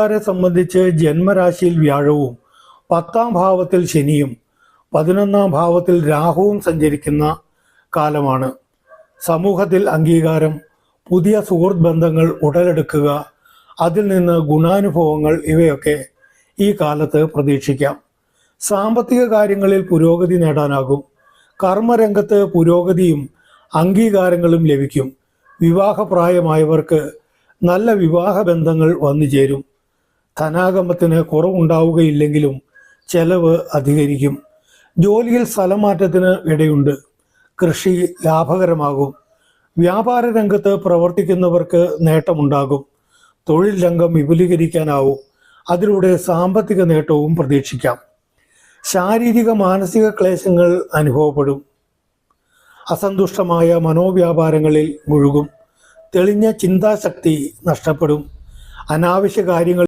രെ സംബന്ധിച്ച് ജന്മരാശിയിൽ വ്യാഴവും 10ാം ഭാവത്തിൽ ശനിയും 11ാം ഭാവത്തിൽ രാഹുവും സഞ്ചരിക്കുന്ന കാലമാണ്. സമൂഹത്തിൽ അംഗീകാരം, പുതിയ സുഹൃത്ത് ബന്ധങ്ങൾ ഉടലെടുക്കുക, അതിൽ നിന്ന് ഗുണാനുഭവങ്ങൾ ഇവയൊക്കെ ഈ കാലത്ത് പ്രതീക്ഷിക്കാം. സാമ്പത്തിക കാര്യങ്ങളിൽ പുരോഗതി നേടാനാകും. കർമ്മരംഗത്ത് പുരോഗതിയും അംഗീകാരങ്ങളും ലഭിക്കും. വിവാഹപ്രായമായവർക്ക് നല്ല വിവാഹ ബന്ധങ്ങൾ വന്നു ചേരും. ധനാഗമത്തിന് കുറവുണ്ടാവുകയില്ലെങ്കിലും ചെലവ് അധികരിക്കും. ജോലിയിൽ സ്ഥലമാറ്റത്തിന് ഇടയുണ്ട്. കൃഷി ലാഭകരമാകും. വ്യാപാര രംഗത്ത് പ്രവർത്തിക്കുന്നവർക്ക് നേട്ടമുണ്ടാകും. തൊഴിൽ രംഗം വിപുലീകരിക്കാനാവും. അതിലൂടെ സാമ്പത്തിക നേട്ടവും പ്രതീക്ഷിക്കാം. ശാരീരിക മാനസിക ക്ലേശങ്ങൾ അനുഭവപ്പെടും. അസന്തുഷ്ടമായ മനോവ്യാപാരങ്ങളിൽ മുഴുകും. തെളിഞ്ഞ ചിന്താശക്തി നഷ്ടപ്പെടും. അനാവശ്യ കാര്യങ്ങൾ